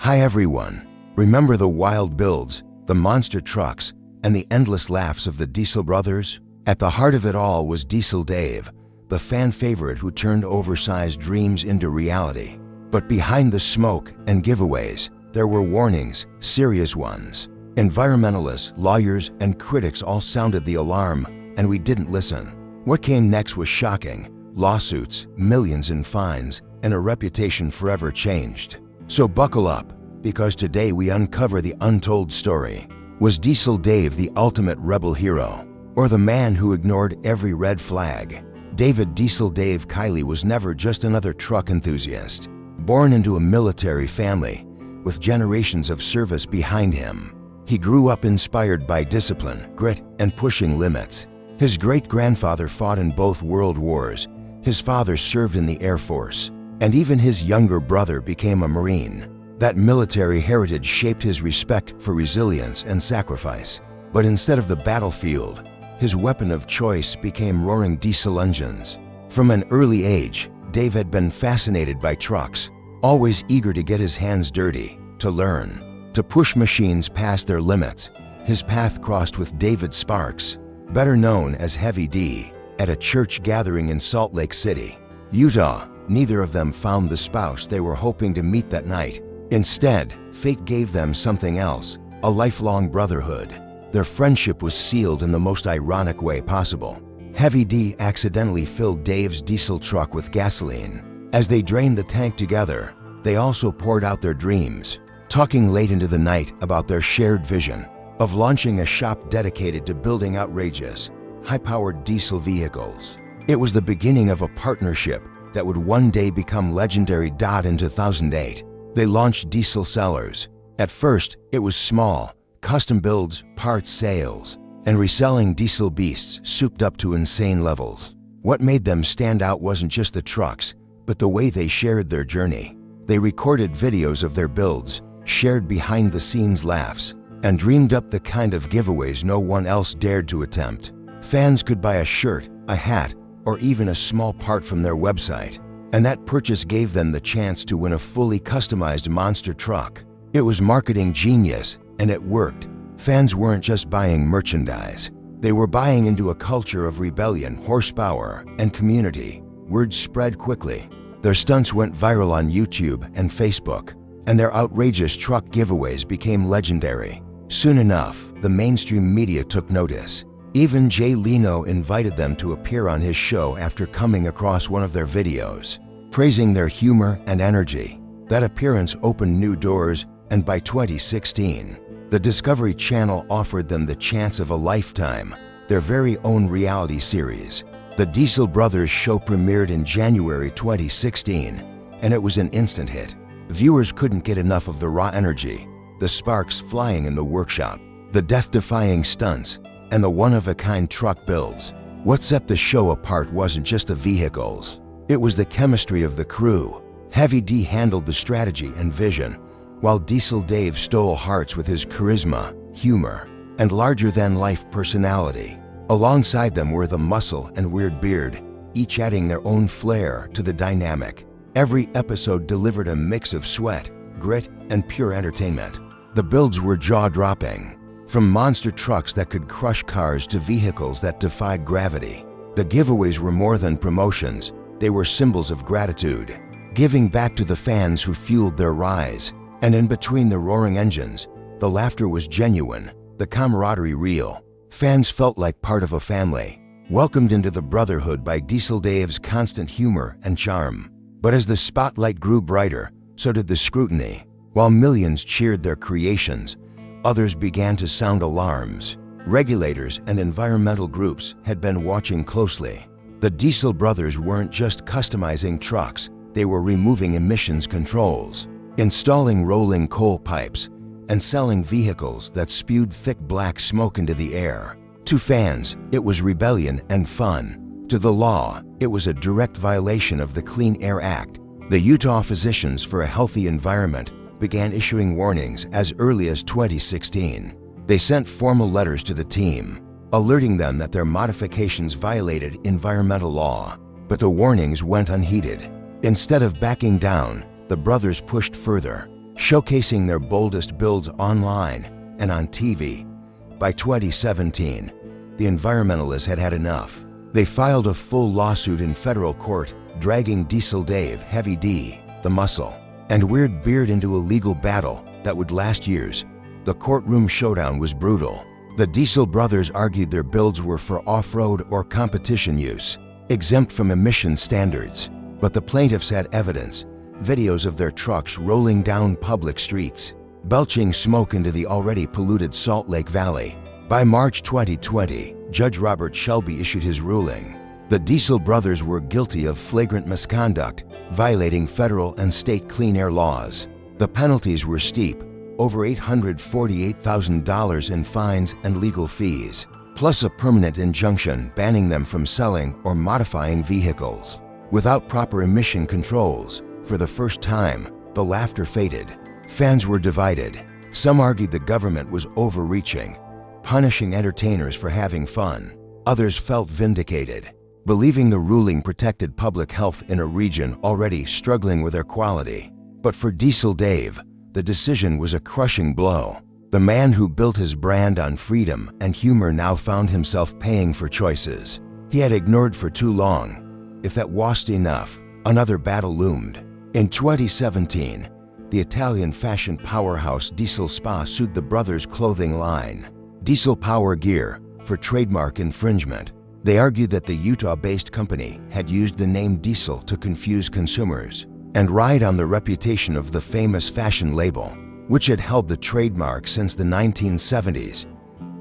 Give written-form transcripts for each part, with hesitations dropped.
Hi everyone. Remember the wild builds, the monster trucks, and the endless laughs of the Diesel brothers? At the heart of it all was Diesel Dave, the fan favorite who turned oversized dreams into reality. But behind the smoke and giveaways, there were warnings, serious ones. Environmentalists, lawyers, and critics all sounded the alarm, and we didn't listen. What came next was shocking. Lawsuits, millions in fines, and a reputation forever changed. So buckle up, because today we uncover the untold story. Was Diesel Dave the ultimate rebel hero, or the man who ignored every red flag? David Diesel Dave Kiley was never just another truck enthusiast. Born into a military family, with generations of service behind him, he grew up inspired by discipline, grit, and pushing limits. His great-grandfather fought in both world wars, his father served in the Air Force, and even his younger brother became a Marine. That military heritage shaped his respect for resilience and sacrifice. But instead of the battlefield, his weapon of choice became roaring diesel engines. From an early age, Dave had been fascinated by trucks, always eager to get his hands dirty, to learn, to push machines past their limits. His path crossed with David Sparks, better known as Heavy D, at a church gathering in Salt Lake City, Utah. Neither of them found the spouse they were hoping to meet that night. Instead, fate gave them something else, a lifelong brotherhood. Their friendship was sealed in the most ironic way possible. Heavy D accidentally filled Dave's diesel truck with gasoline. As they drained the tank together, they also poured out their dreams, talking late into the night about their shared vision of launching a shop dedicated to building outrageous, high-powered diesel vehicles. It was the beginning of a partnership that would one day become legendary. In 2008, they launched DieselSellerz. At first, it was small, custom builds, parts sales, and reselling diesel beasts souped up to insane levels. What made them stand out wasn't just the trucks, but the way they shared their journey. They recorded videos of their builds, shared behind-the-scenes laughs, and dreamed up the kind of giveaways no one else dared to attempt. Fans could buy a shirt, a hat, or even a small part from their website, and that purchase gave them the chance to win a fully customized monster truck. It was marketing genius, and it worked. Fans weren't just buying merchandise. They were buying into a culture of rebellion, horsepower, and community. Word spread quickly. Their stunts went viral on YouTube and Facebook, and their outrageous truck giveaways became legendary. Soon enough, the mainstream media took notice. Even Jay Leno invited them to appear on his show after coming across one of their videos, praising their humor and energy. That appearance opened new doors, and by 2016, the Discovery Channel offered them the chance of a lifetime, their very own reality series. The Diesel Brothers show premiered in January 2016, and it was an instant hit. Viewers couldn't get enough of the raw energy, the sparks flying in the workshop, the death-defying stunts, and the one-of-a-kind truck builds. What set the show apart wasn't just the vehicles. It was the chemistry of the crew. Heavy D handled the strategy and vision, while Diesel Dave stole hearts with his charisma, humor, and larger-than-life personality. Alongside them were the Muscle and Weird Beard, each adding their own flair to the dynamic. Every episode delivered a mix of sweat, grit, and pure entertainment. The builds were jaw-dropping. From monster trucks that could crush cars to vehicles that defied gravity. The giveaways were more than promotions, they were symbols of gratitude, giving back to the fans who fueled their rise. And in between the roaring engines, the laughter was genuine, the camaraderie real. Fans felt like part of a family, welcomed into the brotherhood by Diesel Dave's constant humor and charm. But as the spotlight grew brighter, so did the scrutiny. While millions cheered their creations, others began to sound alarms. Regulators and environmental groups had been watching closely. The Diesel brothers weren't just customizing trucks, they were removing emissions controls, installing rolling coal pipes, and selling vehicles that spewed thick black smoke into the air. To fans, it was rebellion and fun. To the law, it was a direct violation of the Clean Air Act. The Utah Physicians for a Healthy Environment began issuing warnings as early as 2016. They sent formal letters to the team, alerting them that their modifications violated environmental law. But the warnings went unheeded. Instead of backing down, the brothers pushed further, showcasing their boldest builds online and on TV. By 2017, the environmentalists had had enough. They filed a full lawsuit in federal court, dragging Diesel Dave, Heavy D, the Muscle, and Weird Beard into a legal battle that would last years. The courtroom showdown was brutal. The Diesel brothers argued their builds were for off-road or competition use, exempt from emission standards. But the plaintiffs had evidence, videos of their trucks rolling down public streets, belching smoke into the already polluted Salt Lake Valley. By March 2020, Judge Robert Shelby issued his ruling. The Diesel brothers were guilty of flagrant misconduct, violating federal and state clean air laws. The penalties were steep, over $848,000 in fines and legal fees, plus a permanent injunction banning them from selling or modifying vehicles. Without proper emission controls, for the first time, the laughter faded. Fans were divided. Some argued the government was overreaching, punishing entertainers for having fun. Others felt vindicated, believing the ruling protected public health in a region already struggling with air quality. But for Diesel Dave, the decision was a crushing blow. The man who built his brand on freedom and humor now found himself paying for choices he had ignored for too long. If that wasn't enough, another battle loomed. In 2017, the Italian fashion powerhouse Diesel Spa sued the brothers' clothing line, Diesel Power Gear, for trademark infringement. They argued that the Utah-based company had used the name Diesel to confuse consumers and ride on the reputation of the famous fashion label, which had held the trademark since the 1970s.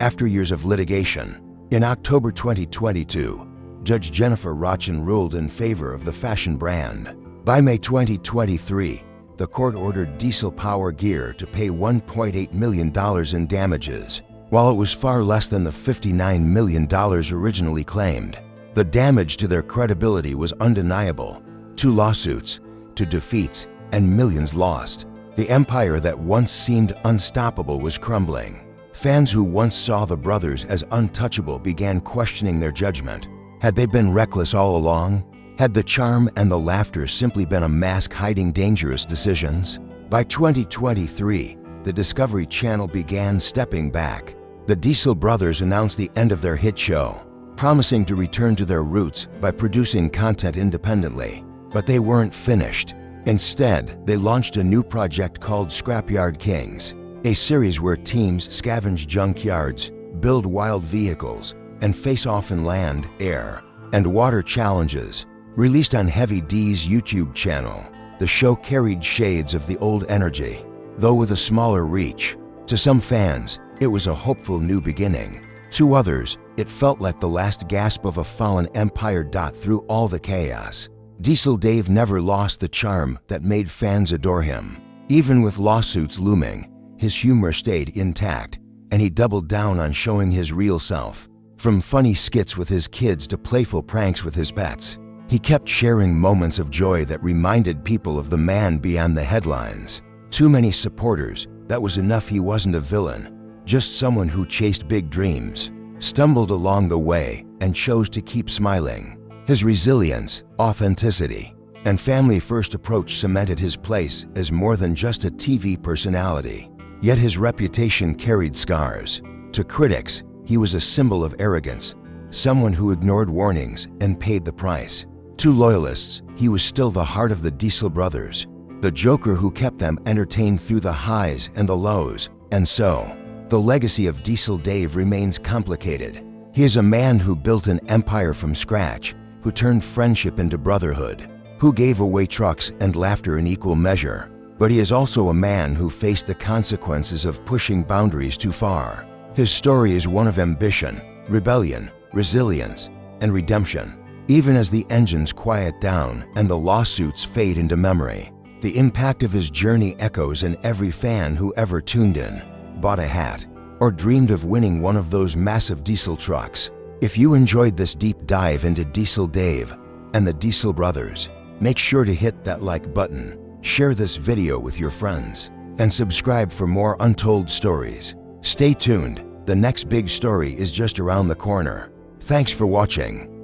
After years of litigation, in October 2022, Judge Jennifer Rochin ruled in favor of the fashion brand. By May 2023, the court ordered Diesel Power Gear to pay $1.8 million in damages, while it was far less than the $59 million originally claimed. The damage to their credibility was undeniable. 2 lawsuits, 2 defeats, and millions lost. The empire that once seemed unstoppable was crumbling. Fans who once saw the brothers as untouchable began questioning their judgment. Had they been reckless all along? Had the charm and the laughter simply been a mask hiding dangerous decisions? By 2023, the Discovery Channel began stepping back. The Diesel brothers announced the end of their hit show, promising to return to their roots by producing content independently. But they weren't finished. Instead, they launched a new project called Scrapyard Kings, a series where teams scavenge junkyards, build wild vehicles, and face off in land, air, and water challenges. Released on Heavy D's YouTube channel, the show carried shades of the old energy, though with a smaller reach. To some fans, it was a hopeful new beginning. To others, it felt like the last gasp of a fallen empire. Through all the chaos, Diesel Dave never lost the charm that made fans adore him. Even with lawsuits looming, his humor stayed intact, and he doubled down on showing his real self. From funny skits with his kids to playful pranks with his pets, he kept sharing moments of joy that reminded people of the man beyond the headlines. Too many supporters, that was enough. He wasn't a villain, just someone who chased big dreams, stumbled along the way, and chose to keep smiling. His resilience, authenticity, and family-first approach cemented his place as more than just a TV personality. Yet his reputation carried scars. To critics, he was a symbol of arrogance, someone who ignored warnings and paid the price. To loyalists, he was still the heart of the Diesel brothers, the joker who kept them entertained through the highs and the lows. And so, the legacy of Diesel Dave remains complicated. He is a man who built an empire from scratch, who turned friendship into brotherhood, who gave away trucks and laughter in equal measure. But he is also a man who faced the consequences of pushing boundaries too far. His story is one of ambition, rebellion, resilience, and redemption. Even as the engines quiet down and the lawsuits fade into memory, the impact of his journey echoes in every fan who ever tuned in, bought a hat, or dreamed of winning one of those massive diesel trucks. If you enjoyed this deep dive into Diesel Dave and the Diesel brothers, make sure to hit that like button, share this video with your friends, and subscribe for more untold stories. Stay tuned, the next big story is just around the corner. Thanks for watching.